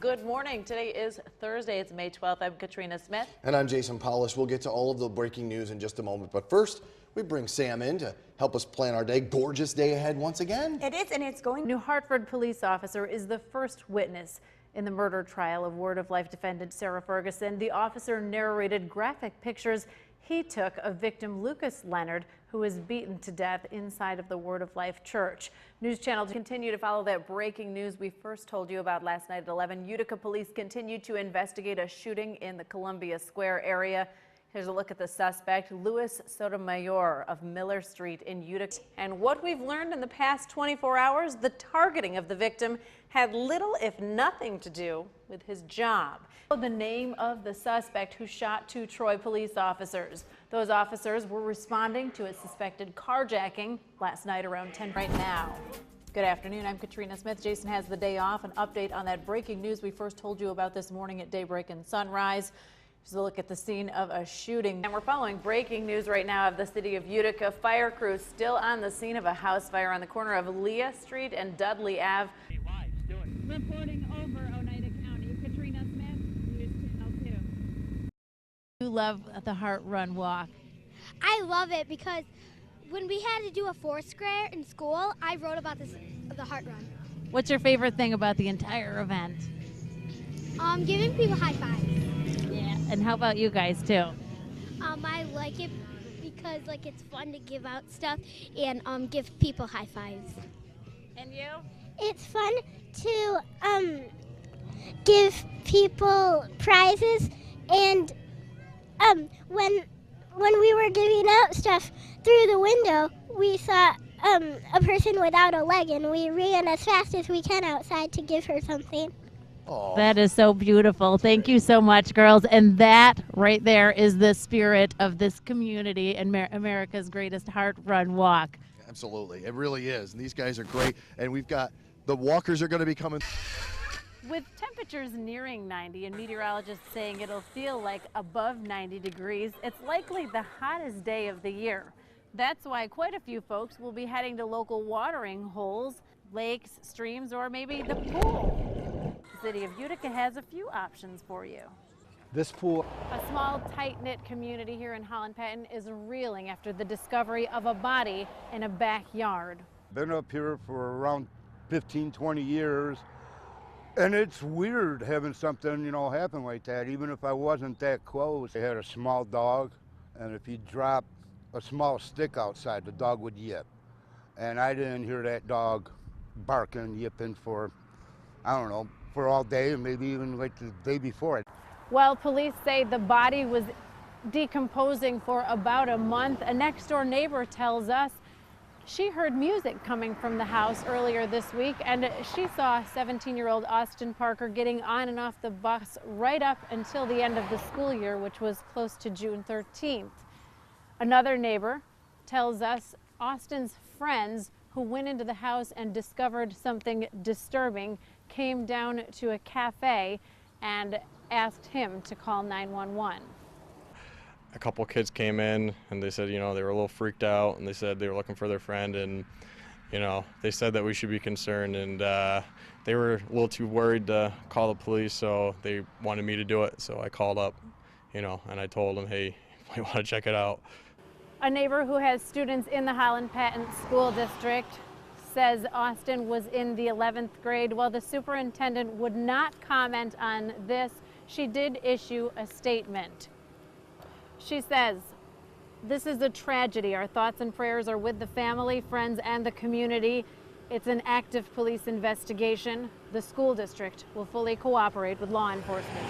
Good morning. Today is Thursday. It's May 12th. I'm Katrina Smith. And I'm Jason Polish. We'll get to all of the breaking news in just a moment. But first, we bring Sam in to help us plan our day. Gorgeous day ahead once again. It is, and it's going. New Hartford police officer is the first witness in the murder trial of Word of Life defendant Sarah Ferguson. The officer narrated graphic pictures he took of victim Lucas Leonard, who was beaten to death inside of the Word of Life church. News Channel continue to follow that breaking news we first told you about last night at 11. Utica police continue to investigate a shooting in the Columbia Square area. Here's a look at the suspect, Luis Sotomayor of Miller Street in Utica. And what we've learned in the past 24 hours, the targeting of the victim had little, if nothing, to do with his job. The name of the suspect who shot two Troy police officers. Those officers were responding to a suspected carjacking last night around 10 right now. Good afternoon. I'm Katrina Smith. Jason has the day off. An update on that breaking news we first told you about this morning at daybreak and sunrise. Here's a look at the scene of a shooting. And we're following breaking news right now of the city of Utica. Fire crews still on the scene of a house fire on the corner of Leah Street and Dudley Ave. Reporting over Oneida County, Katrina Smith, News Channel 2. You love the Heart Run Walk. I love it because when we had to do a Foursquare in school, I wrote about the Heart Run. What's your favorite thing about the entire event? Giving people high fives. Yeah. And how about you guys too? I like it because it's fun to give out stuff and give people high fives. And you? It's fun to give people prizes, and when we were giving out stuff through the window, we saw a person without a leg, and we ran as fast as we can outside to give her something. Aww. That is so beautiful. Thank you so much, girls. And that right there is the spirit of this community and America's greatest Heart Run Walk. Absolutely. It really is. And these guys are great. And we've got the walkers are going to be coming. With temperatures nearing 90 and meteorologists saying it'll feel like above 90 degrees, it's likely the hottest day of the year. That's why quite a few folks will be heading to local watering holes, lakes, streams, or maybe the pool. The city of Utica has a few options for you. This pool. A small, tight-knit community here in Holland Patton is reeling after the discovery of a body in a backyard. Been up here for around 15, 20 years, and it's weird having something, happen like that, even if I wasn't that close. I had a small dog, and if you drop a small stick outside, the dog would yip. And I didn't hear that dog barking, yipping for, I don't know, for all day, and maybe even like the day before it. Well, police say the body was decomposing for about a month. A next-door neighbor tells us she heard music coming from the house earlier this week, and she saw 17-year-old Austin Parker getting on and off the bus right up until the end of the school year, which was close to June 13th. Another neighbor tells us Austin's friends who went into the house and discovered something disturbing came down to a cafe and asked him to call 911. A couple kids came in and they said, they were a little freaked out, and they said they were looking for their friend, and, they said that we should be concerned, and they were a little too worried to call the police, so they wanted me to do it. So I called up, and I told them, hey, you might want to check it out. A neighbor who has students in the Holland Patton School District says Austin was in the 11th grade. While the superintendent would not comment on this, she did issue a statement. She says, "This is a tragedy. Our thoughts and prayers are with the family, friends, and the community. It's an active police investigation. The school district will fully cooperate with law enforcement."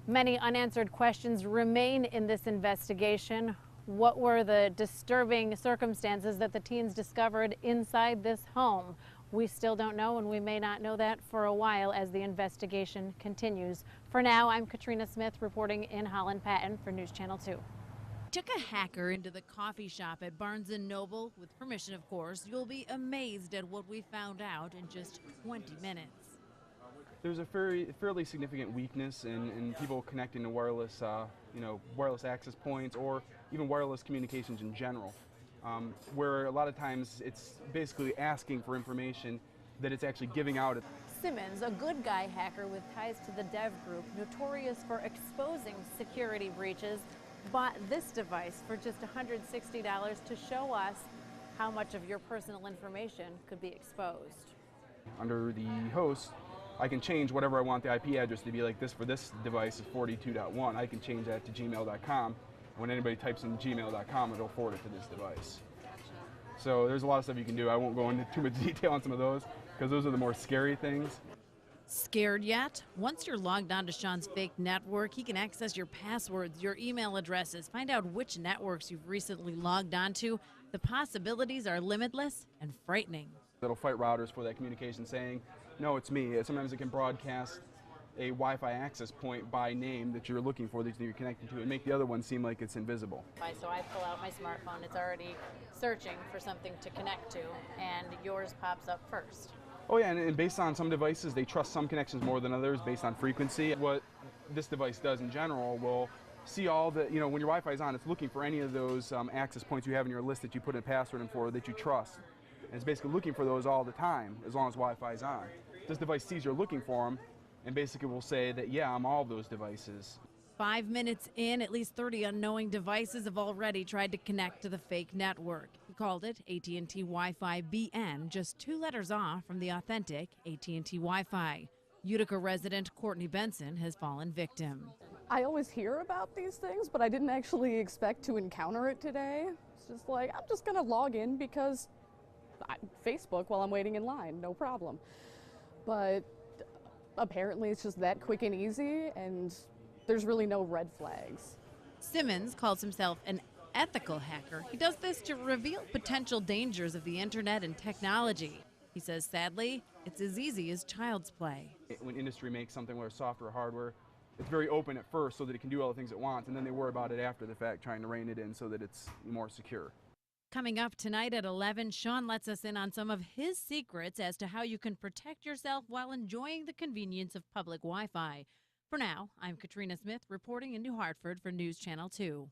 Many unanswered questions remain in this investigation. What were the disturbing circumstances that the teens discovered inside this home? We still don't know, and we may not know that for a while as the investigation continues. For now, I'm Katrina Smith reporting in Holland Patton for News Channel 2. Took a hacker into the coffee shop at Barnes & Noble, with permission of course. You'll be amazed at what we found out in just 20 minutes. There's a fairly significant weakness in people connecting to wireless, wireless access points or even wireless communications in general, where a lot of times it's basically asking for information that it's actually giving out. Simmons, a good guy hacker with ties to the dev group, notorious for exposing security breaches, bought this device for just $160 to show us how much of your personal information could be exposed. Under the host, I can change whatever I want the IP address to be. Like this for this device is 42.1. I can change that to gmail.com. When anybody types in gmail.com, it'll forward it to this device. So there's a lot of stuff you can do. I won't go into too much detail on some of those because those are the more scary things. Scared yet? Once you're logged on to Sean's fake network, he can access your passwords, your email addresses, find out which networks you've recently logged onto. The possibilities are limitless and frightening. It'll fight routers for that communication saying, no, it's me. Sometimes it can broadcast a Wi-Fi access point by name that you're looking for, that you're connected to, and make the other one seem like it's invisible. So I pull out my smartphone, it's already searching for something to connect to, and yours pops up first. Oh yeah, and based on some devices, they trust some connections more than others based on frequency. What this device does in general will see all the, when your Wi-Fi is on, it's looking for any of those access points you have in your list that you put a password in for that you trust. And it's basically looking for those all the time, as long as Wi-Fi is on. This device sees you're looking for them, and basically will say that, yeah, I'm all of those devices. 5 minutes in, at least 30 unknowing devices have already tried to connect to the fake network. He called it AT&T Wi-Fi BN, just 2 letters off from the authentic AT&T Wi-Fi. Utica resident Courtney Benson has fallen victim. I always hear about these things, but I didn't actually expect to encounter it today. It's just like, I'm just gonna log in because Facebook while I'm waiting in line, no problem. But apparently it's just that quick and easy, and there's really no red flags. Simmons calls himself an ethical hacker. He does this to reveal potential dangers of the internet and technology. He says, sadly, it's as easy as child's play. When industry makes something, whether software or hardware, it's very open at first so that it can do all the things it wants, and then they worry about it after the fact, trying to rein it in so that it's more secure. Coming up tonight at 11, Sean lets us in on some of his secrets as to how you can protect yourself while enjoying the convenience of public Wi-Fi. For now, I'm Katrina Smith reporting in New Hartford for News Channel 2.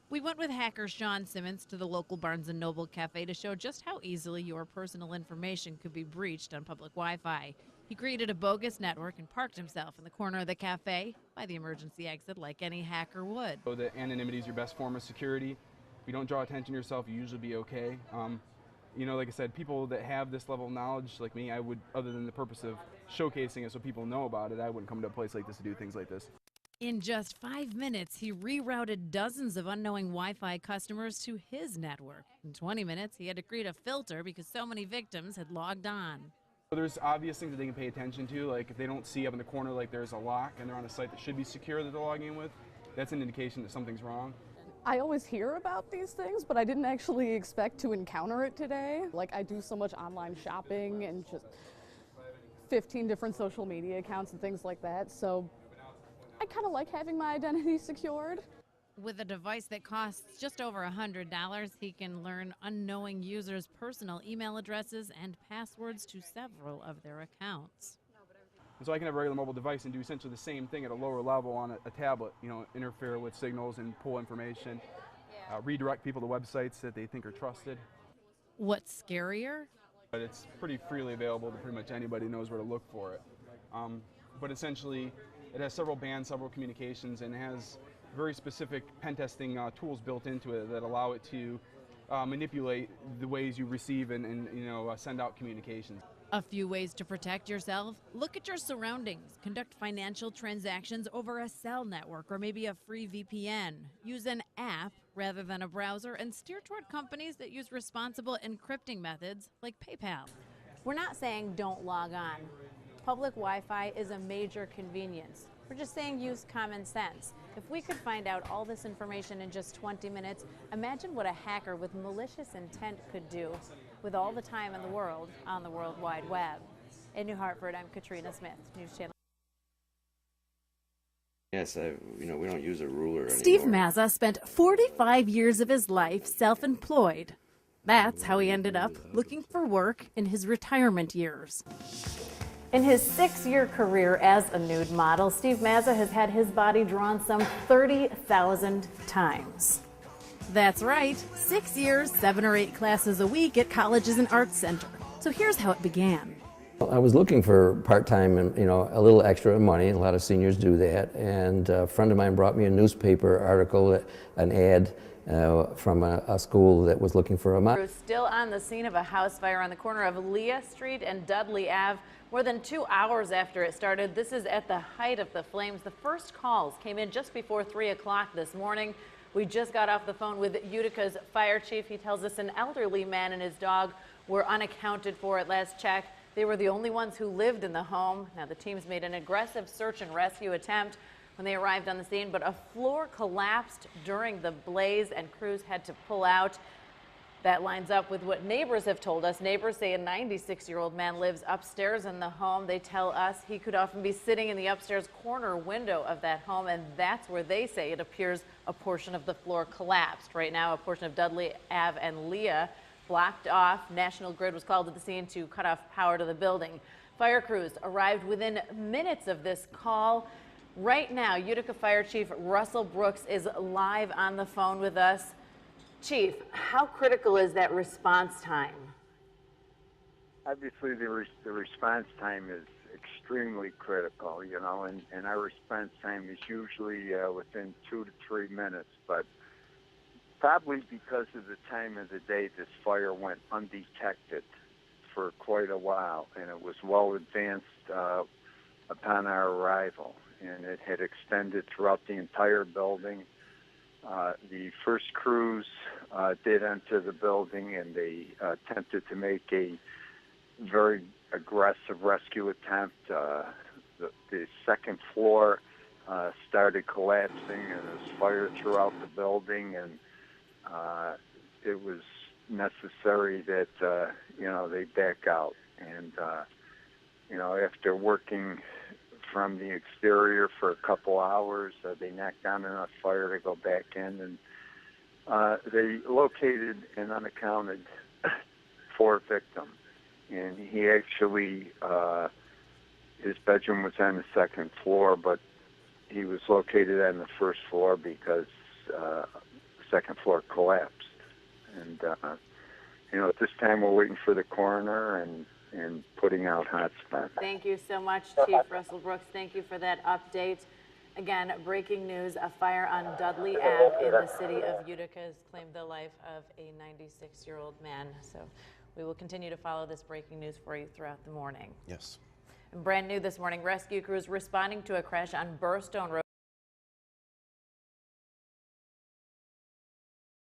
We went with hacker Sean Simmons to the local Barnes & Noble cafe to show just how easily your personal information could be breached on public Wi-Fi. He created a bogus network and parked himself in the corner of the cafe by the emergency exit like any hacker would. So that anonymity is your best form of security. If you don't draw attention to yourself, you usually be okay. Like I said, people that have this level of knowledge like me, I would, other than the purpose of showcasing it so people know about it, I wouldn't come to a place like this to do things like this. In just 5 minutes, he rerouted dozens of unknowing Wi-Fi customers to his network. In 20 minutes, he had to create a filter because so many victims had logged on. There's obvious things that they can pay attention to, like if they don't see up in the corner like there's a lock and they're on a site that should be secure that they're logging in with, that's an indication that something's wrong. I always hear about these things, but I didn't actually expect to encounter it today. Like, I do so much online shopping and just 15 different social media accounts and things like that, so I kind of like having my identity secured. With a device that costs just over $100, he can learn unknowing users' personal email addresses and passwords to several of their accounts. And so I can have a regular mobile device and do essentially the same thing at a lower level on a tablet, interfere with signals and pull information, redirect people to websites that they think are trusted. What's scarier? But it's pretty freely available to pretty much anybody who knows where to look for it. But essentially, it has several bands, several communications, and has very specific pen testing tools built into it that allow it to manipulate the ways you receive and send out communications. A few ways to protect yourself. Look at your surroundings. Conduct financial transactions over a cell network or maybe a free VPN. Use an app rather than a browser and steer toward companies that use responsible encrypting methods like PayPal. We're not saying don't log on. Public Wi-Fi is a major convenience. We're just saying use common sense. If we could find out all this information in just 20 minutes, imagine what a hacker with malicious intent could do with all the time in the world on the World Wide Web. In New Hartford, I'm Katrina Smith, News Channel. Yes, we don't use a ruler anymore. Steve Mazza spent 45 years of his life self-employed. That's how he ended up looking for work in his retirement years. In his 6-year career as a nude model, Steve Mazza has had his body drawn some 30,000 times. That's right, 6 years, 7 or 8 classes a week at colleges and arts center. So here's how it began. I was looking for part-time and, a little extra money. A lot of seniors do that. And a friend of mine brought me a newspaper article, an ad from a school that was looking for a mom. Crews still on the scene of a house fire on the corner of Leah Street and Dudley Ave. More than 2 hours after it started, this is at the height of the flames. The first calls came in just before 3 o'clock this morning. We just got off the phone with Utica's fire chief. He tells us an elderly man and his dog were unaccounted for at last check. They were the only ones who lived in the home. Now the teams made an aggressive search and rescue attempt when they arrived on the scene, but a floor collapsed during the blaze and crews had to pull out. That lines up with what neighbors have told us. Neighbors say a 96-year-old man lives upstairs in the home. They tell us he could often be sitting in the upstairs corner window of that home, and that's where they say it appears a portion of the floor collapsed. Right now, a portion of Dudley Ave and Leah blocked off. National Grid was called to the scene to cut off power to the building. Fire crews arrived within minutes of this call. Right now, Utica Fire Chief Russell Brooks is live on the phone with us. Chief, how critical is that response time? Obviously, the response time is extremely critical, and our response time is usually within 2 to 3 minutes, but probably because of the time of the day, this fire went undetected for quite a while, and it was well advanced upon our arrival, and it had extended throughout the entire building. The first crews did enter the building, and they attempted to make a very aggressive rescue attempt. The second floor started collapsing, and there was fire throughout the building, and it was necessary that they back out. And after working from the exterior for a couple hours, they knocked down enough fire to go back in, and they located an unaccounted for victim. And he actually, his bedroom was on the second floor, but he was located on the first floor because the second floor collapsed. And, at this time we're waiting for the coroner and putting out hot spots. Thank you so much, Chief Russell Brooks. Thank you for that update. Again, breaking news, a fire on Dudley Ave in the city of Utica has claimed the life of a 96-year-old man. So we will continue to follow this breaking news for you throughout the morning. Yes. And brand new this morning, rescue crews responding to a crash on Burstone Road.